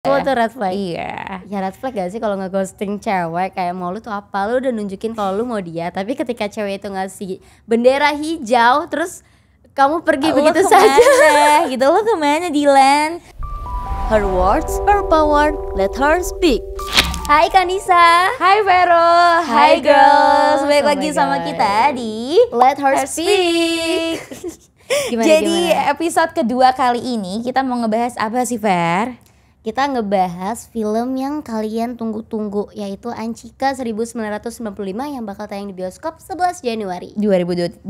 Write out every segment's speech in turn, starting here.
Lo tuh red flag? Iya. Ya red flag gak sih kalau nge-ghosting cewek? Kayak mau lu tuh apa? Lu udah nunjukin kalau lu mau dia, tapi ketika cewek itu ngasih bendera hijau, terus kamu pergi begitu saja. Gitu, lo kemana Dilan? Her words, her power, let her speak. Hai Kanisa. Hai Vero. Hai girls. Balik Oh lagi my sama God. kita di Let her speak. Jadi gimana? episode kedua kali ini kita mau ngebahas apa sih Ver? Kita ngebahas film yang kalian tunggu-tunggu, yaitu Anchika 1995 yang bakal tayang di bioskop 11 Januari 2024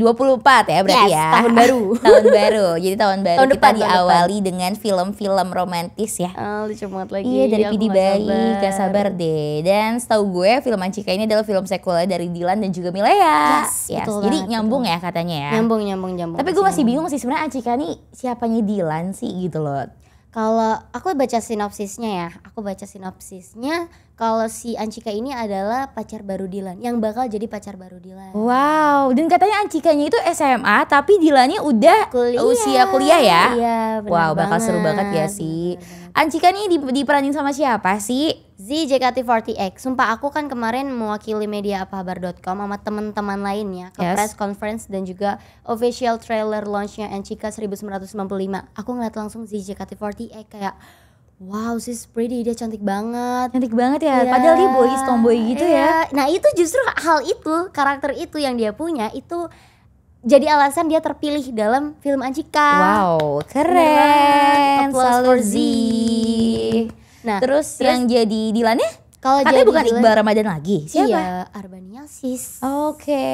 ya berarti Yes, ya. tahun baru. Tahun baru. Jadi tahun baru Tahun kita depan, tahun diawali dengan film-film romantis ya. lucu banget lagi. Iya, dari Aku Pidi gak Bayi, gak sabar deh. Dan setahu gue film Anchika ini adalah film sequelnya dari Dilan dan juga Milea. Yes, betul Jadi banget, nyambung betul. ya katanya ya. Nyambung. Tapi gue masih bingung sih sebenarnya Anchika nih siapanya Dilan sih gitu loh. Kalau aku baca sinopsisnya, kalau si Anchika ini adalah pacar baru Dilan, yang bakal jadi pacar baru Dilan. Wow, dan katanya Anchikanya itu SMA tapi Dilannya udah usia kuliah ya. Iya, benar Wow, bakal seru banget ya sih. Anchika nih diperanin sama siapa sih? JKT48. Sumpah aku kan kemarin mewakili mediaapahabar.com sama teman-teman lainnya ke Yes. press conference dan juga official trailer launchnya Anchika 1995. Aku ngeliat langsung JKT48 kayak wow, she's pretty, dia cantik banget. Cantik banget ya, Iya, padahal dia boys tomboy gitu ya. iya. Nah itu justru hal itu, karakter itu yang dia punya itu jadi alasan dia terpilih dalam film Anchika. Wow, keren. Applause Selalu for Z. Z. Nah, Terus yang jadi Dilannya? kalau Katanya jadi bukan Dilan- Iqbal Ramadan lagi. Siapa? Iya, Arbaniasis. Oke,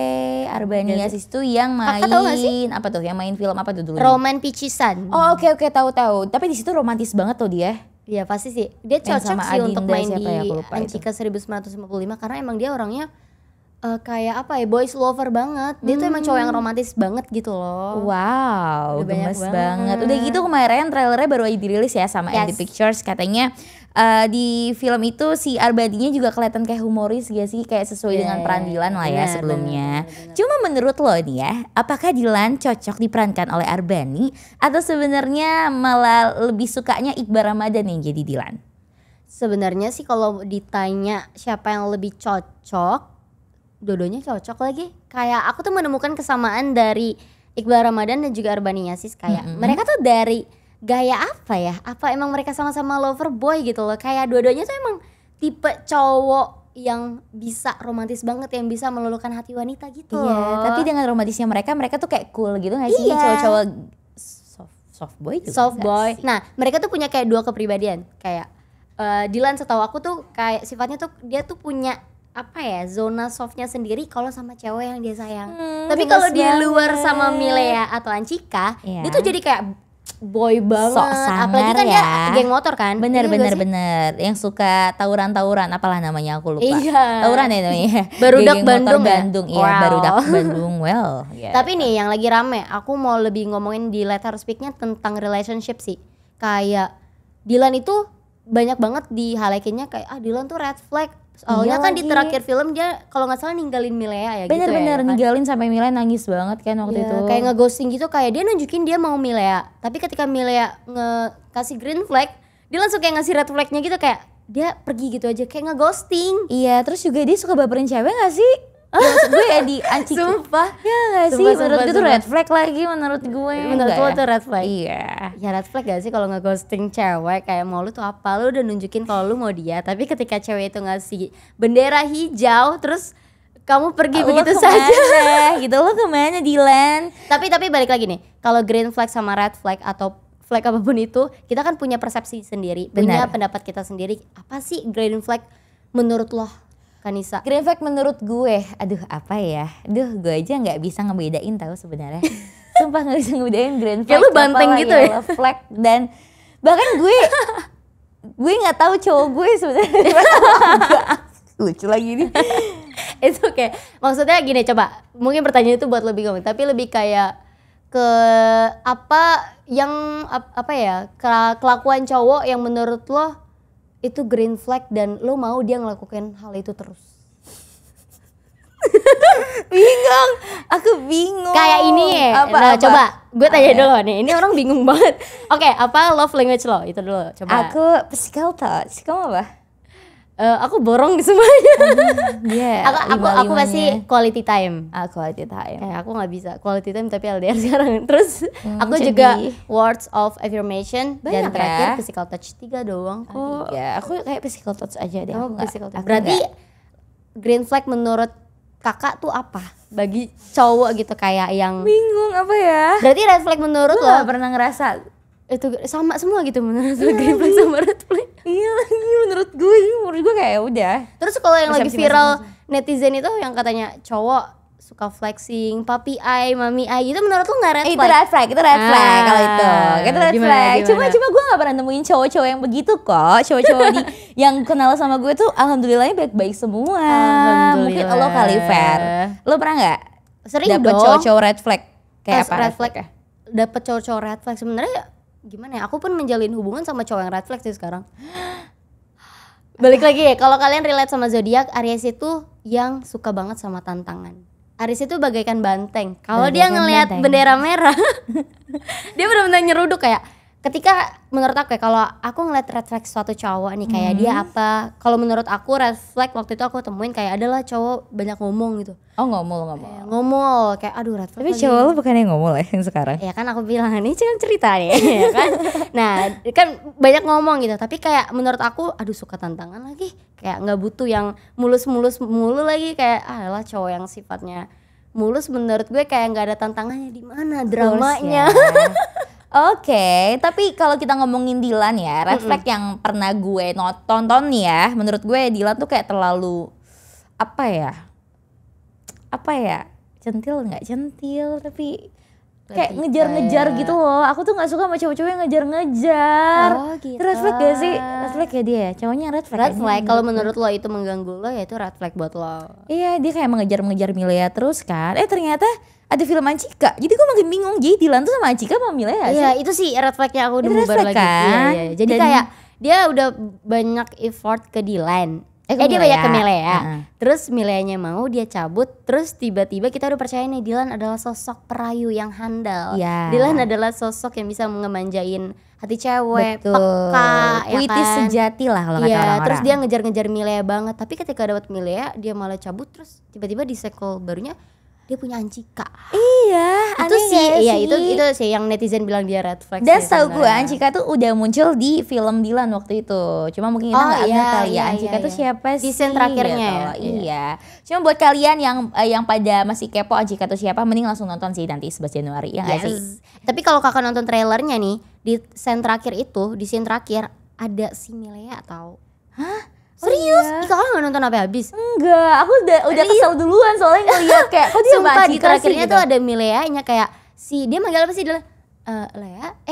Arbaniasis tuh yang main Kakak tahu gak sih? apa tuh? Yang main film apa tuh dulu? Roman Picisan. Oh, oke tahu. Tapi di situ romantis banget tuh dia. Iya pasti sih. Dia Yang cocok sama sih untuk Adinda main siapa di ya, aku lupa itu. Anchika 1995 karena emang dia orangnya kayak apa ya, boys lover banget. Dia tuh emang cowok yang romantis banget gitu loh. Wow, Udah banyak gemes banget. banget. Udah gitu kemarin trailernya baru aja dirilis ya sama Yes. MD Pictures. Katanya di film itu si Arbadinya juga kelihatan kayak humoris gak sih? Kayak sesuai dengan peran Dilan lah ya benar, sebelumnya. benar. Cuma menurut lo nih ya, apakah Dilan cocok diperankan oleh Arbani? Atau sebenarnya malah lebih sukanya Iqbal Ramadan yang jadi Dilan? Sebenarnya sih kalau ditanya siapa yang lebih cocok, dua-duanya cocok lagi. Kayak aku tuh menemukan kesamaan dari Iqbal Ramadan dan juga Arbaniasis kayak mereka tuh dari gaya apa ya? Apa emang mereka sama-sama lover boy gitu loh. Kayak dua-duanya tuh emang tipe cowok yang bisa romantis banget, yang bisa meluluhkan hati wanita gitu Iya, loh. tapi dengan romantisnya mereka tuh kayak cool gitu gak sih? Iya. Cowok-cowok soft boy juga Soft gak boy. sih? Nah, mereka tuh punya kayak dua kepribadian. Kayak Dilan setahu aku tuh kayak sifatnya tuh dia tuh punya apa ya, zona softnya sendiri kalau sama cewek yang dia sayang. Tapi gemes kalau di luar banget. sama Milea atau Anchika, Iya. dia tuh jadi kayak boy banget. Sok sangar Apalagi kan ya. dia geng motor kan. Bener Iya gak sih? yang suka tawuran apalah namanya aku lupa. Iya. Tawuran ya namanya. Barudak Geng motor Bandung ya? Bandung iya, Wow. barudak Bandung yeah. Tapi nih yang lagi rame, aku mau lebih ngomongin di Let Her Speak-nya tentang relationship sih. Kayak Dilan itu banyak banget dihalekinnya kayak Dilan tuh red flag. Soalnya Iya kan di lagi. terakhir film dia kalau nggak salah ninggalin Milea ya gitu ya. bener-bener ya kan? ninggalin sampai Mila nangis banget kan waktu Iya, itu. kayak ngeghosting gitu, kayak dia nunjukin dia mau Milea. Tapi ketika Milea ngasih green flag, dia langsung kayak ngasih red flagnya gitu, kayak dia pergi gitu aja kayak ngeghosting. Iya, terus juga dia suka baperin cewek gak sih? Ya, maksud gue ya di Anchika. Sumpah. Ya gak sih? Sumpah, Menurut gue tuh sumpah. red flag lagi menurut gue. Menurut Enggak lo ya? tuh red flag? Iya. Ya red flag gak sih kalau ngeghosting cewek? Kayak mau lu tuh apa? Lu udah nunjukin kalau lu mau dia, tapi ketika cewek itu ngasih bendera hijau, terus kamu pergi Lo begitu kemana? saja. Gitu, lo kemana Dilan? Tapi balik lagi nih, kalau green flag sama red flag atau flag apapun itu, kita kan punya persepsi sendiri, punya Benar. pendapat kita sendiri. Apa sih green flag menurut lo, Kanisa? Green flag menurut gue, aduh apa ya? Aduh gue aja nggak bisa ngebedain tahu sebenarnya. Sumpah nggak bisa ngebedain green flag. Kayak lu banteng apa, gitu ya? yellow flag dan bahkan gue nggak tahu cowok gue sebenarnya. Lucu lagi nih. Itu oke. Maksudnya gini, coba mungkin pertanyaan itu buat lebih ngomong, tapi lebih kayak ke apa yang apa ya, kelakuan cowok yang menurut lo itu green flag dan lo mau dia ngelakuin hal itu terus. Bingung. Aku bingung. Kayak ini ya. Apa, Nah, apa? coba gue tanya dulu nih. Ini orang bingung banget. Oke, apa love language lo? Itu dulu. Coba. Aku physical touch. Kamu apa? Aku borong semuanya. Iya. Aku pasti quality time. Quality time. Aku nggak bisa quality time tapi LDR sekarang. Terus aku jadi- juga words of affirmation Banyak dan terakhir ya? physical touch 3 doang kok. Ya, aku kayak physical touch aja deh. Oh, Aku nggak- physical touch. aku Berarti nggak. green flag menurut kakak tuh apa? Bagi cowok gitu kayak yang Bingung apa ya? berarti red flag menurut Gue lo gak pernah ngerasa. itu sama semua gitu menurut lo green flag sama red flag. Iya lagi menurut gue kayak ya udah. Terus kalau yang lagi Persepsi viral netizen itu yang katanya cowok suka flexing, papi eye, mami eye, itu menurut lu nggak red Itu flag? red flag, itu red flag kalau itu. Itu red Gimana, flag. gimana? Cuma gue gak pernah nemuin cowok-cowok yang begitu kok. Cowok-cowok yang kenal sama gue tuh alhamdulillahnya baik-baik semua. Mungkin Alhamdulillah. lo kali Fer. Lo pernah nggak Sering dapet dong. cowok-cowok red flag? Kayak Pas apa red flag ya? dapet cowok-cowok red flag sebenarnya gimana ya? Aku pun menjalin hubungan sama cowok yang red flag sih sekarang. Balik lagi ya, kalau kalian relate sama zodiak, Aries itu yang suka banget sama tantangan. Aries itu bagaikan banteng. Kalau dia Bagaikan ngelihat banteng. bendera merah, dia benar-benar nyeruduk kayak. Ketika menurut aku ya, kalau aku ngeliat red flag suatu cowok nih kayak dia apa? Kalau menurut aku red flag waktu itu aku temuin kayak adalah cowok banyak ngomong gitu. Oh ngomong. Ngomong kayak aduh red flag. Tapi lagi. cowok lo bukan yang ngomong lah yang sekarang. Ya kan aku bilang ini kan cerita nih ya kan. Nah kan banyak ngomong gitu tapi kayak menurut aku aduh suka tantangan lagi. Kayak nggak butuh yang mulus-mulus mulu lagi kayak adalah cowok yang sifatnya mulus menurut gue kayak nggak ada tantangannya di mana dramanya. Oke, tapi kalau kita ngomongin Dilan ya, red flag yang pernah gue tonton nih ya, menurut gue Dilan tuh kayak terlalu apa ya, centil nggak centil, tapi kayak ngejar-ngejar gitu loh. Aku tuh nggak suka sama cowok-cowok yang ngejar-ngejar. Oh gitu. Itu red flag gak sih? Red flag ya dia, cowoknya red flag. Red kayaknya flag kalau menurut lo itu mengganggu lo ya itu red flag buat lo. Iya, dia kayak mengejar-mengejar Milea terus kan. Ternyata ada film Anchika. Jadi gue makin bingung, jadi Dilan tuh sama Anchika sama Milea sih? Iya itu sih red flagnya aku udah Itu red bubar flag lagi. kan? Iya. Jadi Dan- kayak dia udah banyak effort ke Dilan. ke Dia Milea. banyak ke Milea. Heeh. Terus Mileanya mau dia cabut. Terus tiba-tiba kita udah percaya nih Dilan adalah sosok perayu yang handal. Iya. Dilan adalah sosok yang bisa ngemanjain hati cewek, Betul. peka, ya Puitis kan? sejati lah kalau kata Iya, orang-orang. terus dia ngejar-ngejar Milea banget. Tapi ketika dapat Milea, dia malah cabut. Terus tiba-tiba di sequel barunya dia punya Anchika. Iya, Itu aneh sih, gak iya sih? itu sih yang netizen bilang dia red flag. Dan sih setahu gue sebenarnya. Anchika tuh udah muncul di film Dilan waktu itu. Cuma mungkin kita Oh, nggak iya, ingat kali ya iya, Anchika iya, tuh iya. siapa Di sih? scene terakhirnya gitu. ya? Iya. Cuma buat kalian yang pada masih kepo Anchika tuh siapa, mending langsung nonton sih nanti 11 Januari ya nggak sih? Yes. Tapi kalau kakak nonton trailernya nih di scene terakhir itu, di scene terakhir ada si Milea atau? Hah? Serius? iya. Ih, kakak nggak nonton apa habis? Enggak, aku udah kesel duluan soalnya ngeliat kayak kok dia sama Sumpah di Anchika sih terakhirnya gitu. tuh ada Mileanya kayak si dia manggil apa sih dia?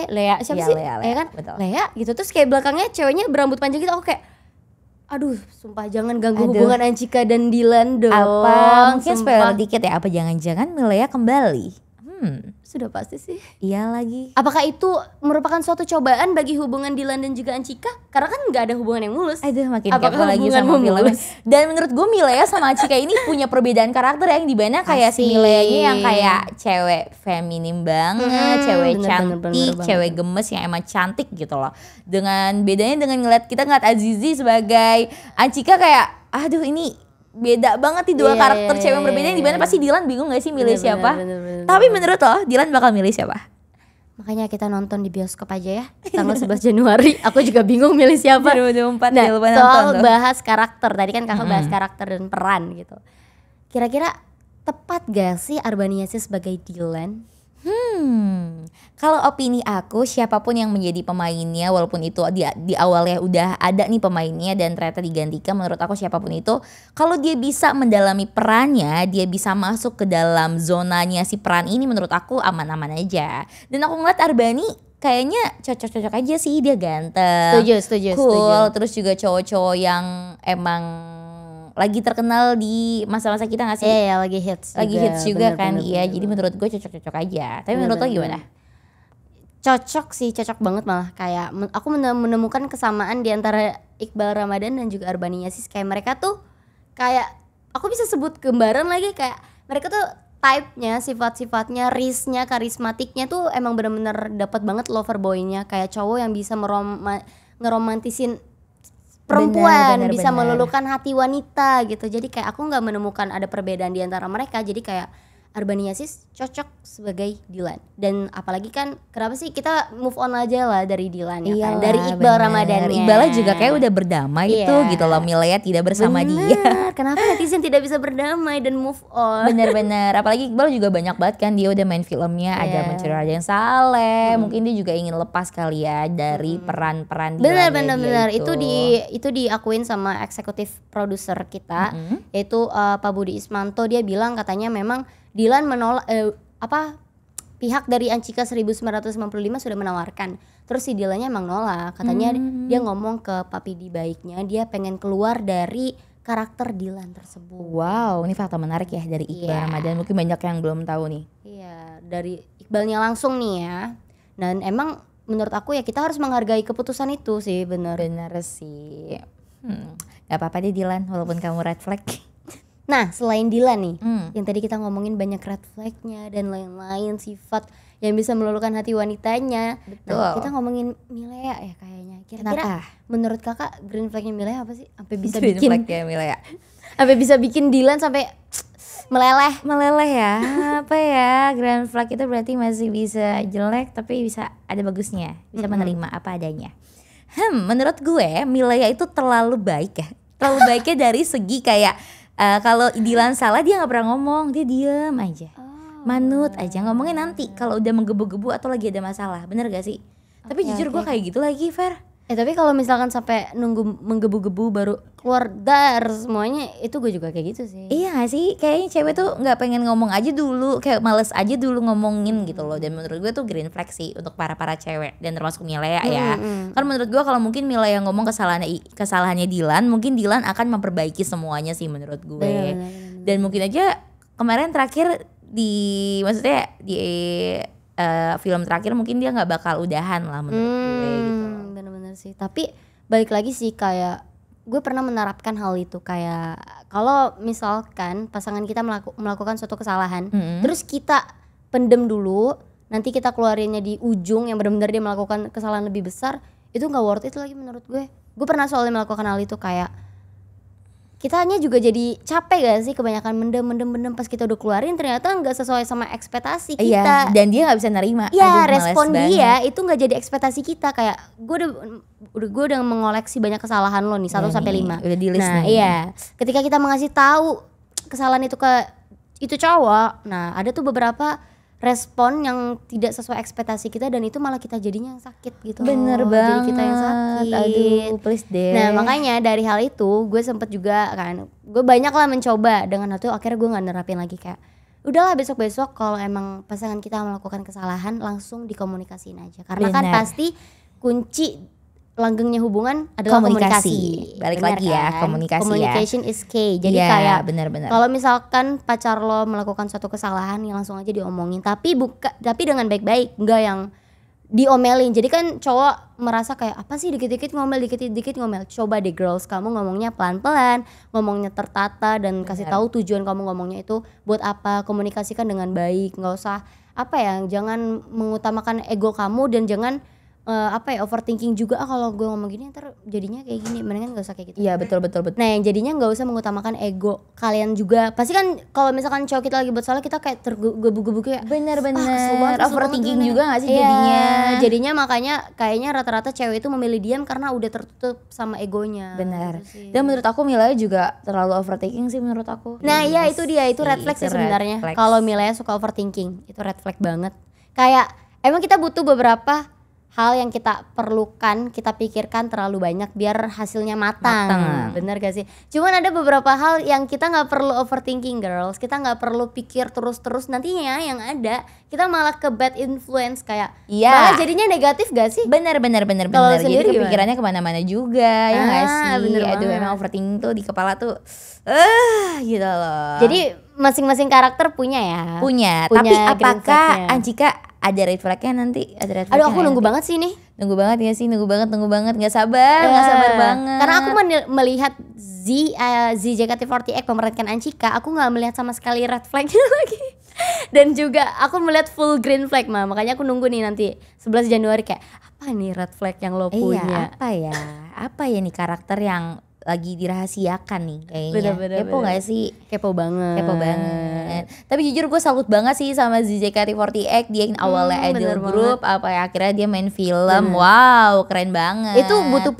Lea siapa Iya, sih? Lea, Ya kan? betul. Lea gitu terus kayak belakangnya ceweknya berambut panjang gitu aku kayak aduh sumpah jangan ganggu Aduh. hubungan Anchika dan Dilan dong. Apa mungkin sumpah. spoiler dikit ya, apa jangan-jangan Milea kembali? Sudah pasti sih. Iya lagi. Apakah itu merupakan suatu cobaan bagi hubungan Dilan dan juga Anchika? Karena kan nggak ada hubungan yang mulus. Aduh makin Apakah kepo lagi hubungan sama filmnya. mulus? Dan menurut gue Milea sama Anchika ini punya perbedaan karakter yang dimana kayak si Asik. Mileanya yang kayak cewek feminim banget, cewek bener, cantik, bener banget. cewek gemes yang emang cantik gitu loh. Dengan bedanya dengan kita ngeliat Azizi sebagai Anchika kayak aduh ini beda banget nih dua Iya, karakter iya, cewek yang iya, berbeda yang iya. dimana pasti Dilan bingung gak sih milih Bener, siapa. bener. Tapi menurut lo Dilan bakal milih siapa? Makanya kita nonton di bioskop aja ya tanggal 11 Januari. Aku juga bingung milih siapa. 2024 Nah, jangan lupa soal nonton tuh. bahas karakter tadi kan kakak bahas karakter dan peran gitu. Kira-kira tepat gak sih Arbaniasis sebagai Dilan? Kalau opini aku siapapun yang menjadi pemainnya walaupun itu di awalnya udah ada nih pemainnya dan ternyata digantikan, menurut aku siapapun itu kalau dia bisa mendalami perannya, dia bisa masuk ke dalam zonanya si peran ini, menurut aku aman-aman aja. Dan aku ngeliat Arbani kayaknya cocok-cocok aja sih, dia ganteng, Setuju. cool, terus juga cowok-cowok yang emang lagi terkenal di masa-masa kita gak sih? Iya, lagi hits. Lagi hits juga bener, kan, bener, iya. bener, Jadi bener. menurut gue cocok-cocok aja. Tapi Bener, menurut lo bener, gimana? Cocok sih, cocok banget malah kayak aku menemukan kesamaan di antara Iqbal Ramadan dan juga Arbani Yasis. Kayak mereka tuh kayak aku bisa sebut kembaran lagi, kayak mereka tuh type-nya, sifat-sifatnya, risk-nya, karismatiknya tuh emang bener-bener dapat banget lover boy-nya, kayak cowok yang bisa ngeromantisin perempuan, bisa meluluhkan hati wanita gitu. Jadi kayak aku nggak menemukan ada perbedaan di antara mereka. Jadi kayak Arbaniasis cocok sebagai Dilan. Dan apalagi kan kenapa sih kita move on aja lah dari Dilan ya kan? Dari Iqbal Ramadannya. Iqbalnya juga kayak udah berdamai tuh gitu loh, Milea tidak bersama dia. Kenapa netizen tidak bisa berdamai dan move on? Bener-bener, apalagi Iqbal juga banyak banget kan, dia udah main filmnya ada Mencuri Raden Saleh. Mungkin dia juga ingin lepas kali ya dari peran-peran Dilan. Bener. Itu diakuin sama eksekutif produser kita, yaitu Pak Budi Ismanto. Dia bilang katanya memang Dilan menolak pihak dari Ancika 1995 sudah menawarkan. Terus si Dilannya emang nolak. Katanya dia ngomong ke Papi di baiknya, dia pengen keluar dari karakter Dilan tersebut. Wow, ini fakta menarik ya dari Iqbal Ramadan. Mungkin banyak yang belum tahu nih. Iya, dari Iqbalnya langsung nih ya. Dan emang menurut aku ya kita harus menghargai keputusan itu sih, bener sih. Gak apa-apa deh Dilan, walaupun kamu red flag. Nah selain Dilan nih, yang tadi kita ngomongin banyak red flagnya dan lain-lain sifat yang bisa meluluhkan hati wanitanya. Betul. Nah, kita ngomongin Milea ya kayaknya. Kira-kira menurut kakak green flagnya Milea apa sih? Sampai bisa green flag ya Milea. Sampai bisa bikin Dilan sampai meleleh ya. Apa ya, green flag itu berarti masih bisa jelek tapi bisa ada bagusnya, bisa menerima apa adanya. Menurut gue Milea itu terlalu baik ya. Terlalu baiknya dari segi kayak kalau Dilan salah dia nggak pernah ngomong, dia diem aja, manut aja, ngomongnya nanti kalau udah menggebu-gebu atau lagi ada masalah, bener gak sih? Tapi jujur gue kayak gitu lagi, Fer. Tapi kalau misalkan sampai nunggu menggebu-gebu baru keluar dar semuanya, itu gue juga kayak gitu sih. Iya gak sih? Kayaknya cewek tuh gak pengen ngomong aja dulu, kayak males aja dulu ngomongin gitu loh. Dan menurut gue tuh green flag sih untuk para cewek dan termasuk Milea ya. Karena menurut gue kalau mungkin Milea ngomong kesalahannya Dilan, mungkin Dilan akan memperbaiki semuanya sih menurut gue. Dan mungkin aja kemarin terakhir maksudnya di film terakhir mungkin dia gak bakal udahan lah menurut gue gitu. Bener-bener sih. Tapi balik lagi sih, kayak gue pernah menerapkan hal itu, kayak kalau misalkan pasangan kita melakukan suatu kesalahan, terus kita pendem dulu, nanti kita keluarinnya di ujung yang benar-benar dia melakukan kesalahan lebih besar, itu nggak worth it lagi menurut gue. Gue pernah soalnya melakukan hal itu, kayak kitanya juga jadi capek gak sih, kebanyakan mendem pas kita udah keluarin ternyata nggak sesuai sama ekspektasi kita. Iya, dan dia nggak bisa nerima. Iya, respon dia itu nggak jadi ekspektasi kita. Kayak gue udah mengoleksi banyak kesalahan lo nih 1 sampai 5. Udah di list nah, nih. Iya. Ketika kita mengasih tahu kesalahan itu ke itu cowok, nah ada tuh beberapa respon yang tidak sesuai ekspektasi kita, dan itu malah kita jadinya yang sakit gitu. Bener banget. Jadi kita yang sakit. Aduh, please deh. Nah makanya dari hal itu gue sempet juga kan, gue banyak lah mencoba dengan hal itu. Akhirnya gue nggak nerapin lagi, kayak udahlah besok kalau emang pasangan kita melakukan kesalahan langsung dikomunikasiin aja. Karena kan pasti kunci langgengnya hubungan adalah komunikasi. Balik lagi ya, komunikasi Communication is key. Jadi kayak kalau misalkan pacar lo melakukan suatu kesalahan, ya langsung aja diomongin. Tapi dengan baik-baik, enggak yang diomelin. Jadi kan cowok merasa kayak apa sih dikit-dikit ngomel, dikit-dikit ngomel. Coba deh girls, kamu ngomongnya pelan-pelan, ngomongnya tertata, dan kasih tahu tujuan kamu ngomongnya itu buat apa. Komunikasikan dengan baik, nggak usah jangan mengutamakan ego kamu, dan jangan overthinking juga. Kalau gue ngomong gini ntar jadinya kayak gini, mendingan gak usah kayak gitu. Iya betul. Nah yang jadinya gak usah mengutamakan ego kalian juga. Pasti kan kalau misalkan cowok kita lagi buat salah, kita kayak tergebu-gebu kayak bener overthinking juga gak sih jadinya. Jadinya makanya kayaknya rata-rata cewek itu memilih diam karena udah tertutup sama egonya. Bener gitu. Dan menurut aku Milea juga terlalu overthinking sih menurut aku. Nah iya itu dia, itu red flag sih sebenarnya. Kalau Milea suka overthinking, itu red flag banget. Kayak emang kita butuh beberapa hal yang kita perlukan, kita pikirkan terlalu banyak biar hasilnya matang. Bener gak sih? Cuman ada beberapa hal yang kita gak perlu overthinking girls. Kita gak perlu pikir terus-terus, nantinya yang ada kita malah ke bad influence, kayak malah jadinya negatif gak sih? Bener. Jadi kepikirannya kemana-mana juga, ya gak sih? Aduh emang overthinking tuh di kepala tuh gitu loh. Jadi masing-masing karakter punya ya. Punya. Tapi apakah Ancika ada red flagnya nanti, ada red flagnya. Aduh aku nunggu banget sih ini. Nunggu banget ya sih, nunggu banget, nggak sabar banget. Karena aku melihat JKT48 memerankan Anchika, aku nggak melihat sama sekali red flagnya lagi. Dan juga aku melihat full green flag makanya aku nunggu nih nanti 11 Januari kayak apa nih red flag yang lo punya. Apa ya nih karakter yang lagi dirahasiakan nih kayaknya. Kepo gak sih? Kepo banget. Tapi jujur gue salut banget sih sama JKT48. Dia yang awalnya idol group, apa ya akhirnya dia main film. Wow, keren banget. Itu butuh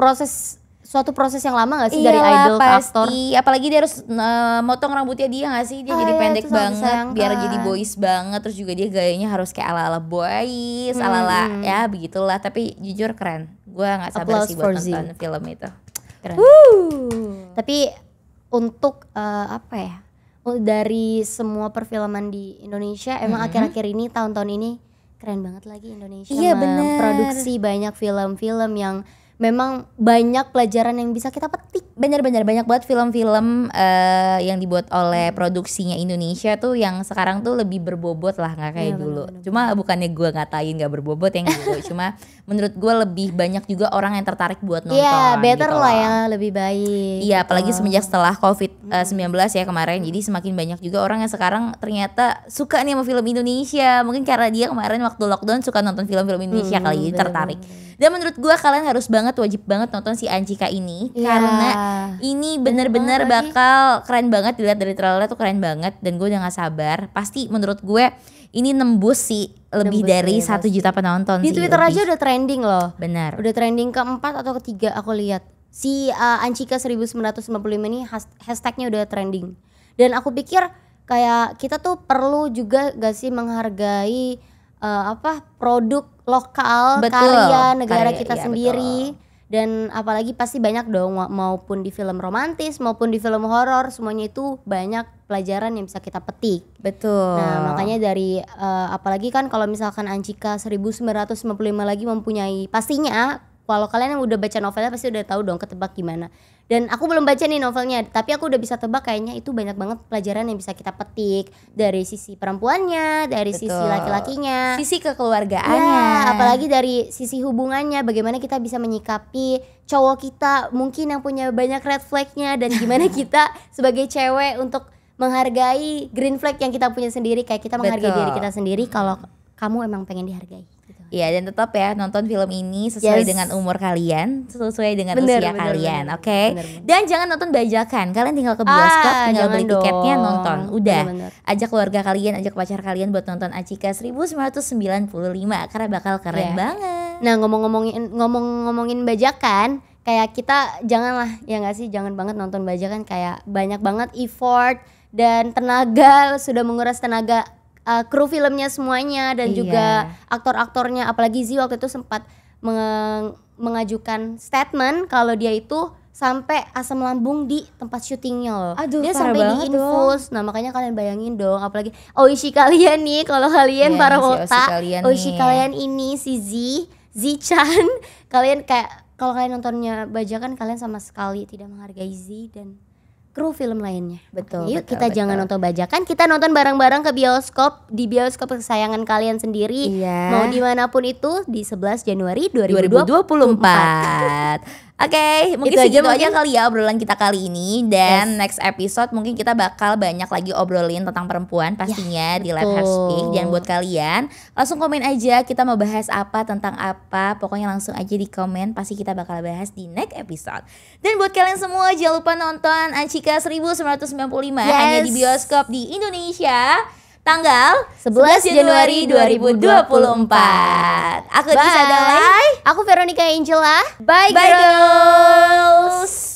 suatu proses yang lama gak sih dari idol ke aktor? Apalagi dia harus motong rambutnya dia gak sih? Dia jadi pendek banget biar jadi boys banget. Terus juga dia gayanya harus kayak ala-ala boys, ala-ala ya begitulah. Tapi jujur keren. Gue gak sabar sih buat nonton film itu. Keren. Tapi untuk apa ya? Dari semua perfilman di Indonesia emang akhir-akhir ini tahun-tahun ini keren banget lagi Indonesia. Iya bener. Produksi banyak film-film yang memang banyak pelajaran yang bisa kita petik. Bener-bener banyak banget film-film yang dibuat oleh produksinya Indonesia tuh yang sekarang tuh lebih berbobot lah, nggak kayak dulu. Bener. Cuma bukannya gue ngatain nggak berbobot yang dulu, cuma menurut gue lebih banyak juga orang yang tertarik buat nonton. Iya, better gitu lah ya, lebih baik. Iya, apalagi semenjak setelah COVID-19 ya kemarin, jadi semakin banyak juga orang yang sekarang ternyata suka nih sama film Indonesia. Mungkin karena dia kemarin waktu lockdown suka nonton film-film Indonesia kali, jadi tertarik. Dan menurut gue kalian harus wajib banget nonton si Anchika ini karena ini bener-bener bakal keren banget. Dilihat dari trailernya tuh keren banget dan gue udah gak sabar. Pasti menurut gue ini nembus sih lebih dari 1 juta penonton di sih. Twitter aja udah trending loh. Benar. Udah trending ke-4 atau ke-3 aku lihat. Si Anchika 1995 ini hashtagnya udah trending. Dan aku pikir kayak kita tuh perlu juga gak sih menghargai produk lokal, karya negara kita sendiri. Betul. Dan apalagi pasti banyak dong, maupun di film romantis maupun di film horor, semuanya itu banyak pelajaran yang bisa kita petik. Betul. Nah makanya dari apalagi kan kalau misalkan Anchika 1995 lagi mempunyai, pastinya kalau kalian yang udah baca novelnya pasti udah tahu dong ketebak gimana. Dan aku belum baca nih novelnya, tapi aku udah bisa tebak kayaknya itu banyak banget pelajaran yang bisa kita petik dari sisi perempuannya, dari sisi laki-lakinya, sisi kekeluargaannya, ya, apalagi dari sisi hubungannya, bagaimana kita bisa menyikapi cowok kita mungkin yang punya banyak red flagnya, dan gimana kita sebagai cewek untuk menghargai green flag yang kita punya sendiri, kayak kita menghargai diri kita sendiri kalau kamu emang pengen dihargai. Iya, dan tetap ya nonton film ini sesuai dengan umur kalian, sesuai dengan usia kalian, oke? Dan jangan nonton bajakan, kalian tinggal ke bioskop, tinggal beli tiketnya, nonton, udah. Ajak keluarga kalian, ajak pacar kalian buat nonton Anchika 1995 karena bakal keren banget. Nah ngomongin bajakan, kayak kita janganlah ya nggak sih, jangan banget nonton bajakan, kayak banyak banget effort dan tenaga, sudah menguras tenaga kru filmnya semuanya dan juga aktor-aktornya. Apalagi Z waktu itu sempat mengajukan statement kalau dia itu sampai asam lambung di tempat syutingnya loh. Dia sampai diinfus. Nah makanya kalian bayangin dong, apalagi Oishi kalian nih, kalau kalian para wota, Oishi kalian ini si Z-chan, kalian kayak kalau kalian nontonnya bajakan, kalian sama sekali tidak menghargai Z dan kru film lainnya. Betul. Yuk kita jangan nonton bajakan, kita nonton bareng-bareng ke bioskop, di bioskop kesayangan kalian sendiri. Mau dimanapun itu di 11 Januari 2024. Oke, mungkin segitu aja kali ya obrolan kita kali ini. Dan next episode mungkin kita bakal banyak lagi obrolin tentang perempuan pastinya di Live Her Speak. Dan buat kalian langsung komen aja kita mau bahas apa, tentang apa. Pokoknya langsung aja di komen, pasti kita bakal bahas di next episode. Dan buat kalian semua jangan lupa nonton Anchika 1995 hanya di bioskop di Indonesia tanggal 11 Januari 2024. Aku Disa Dalai, aku Veronica Angela. Bye girls.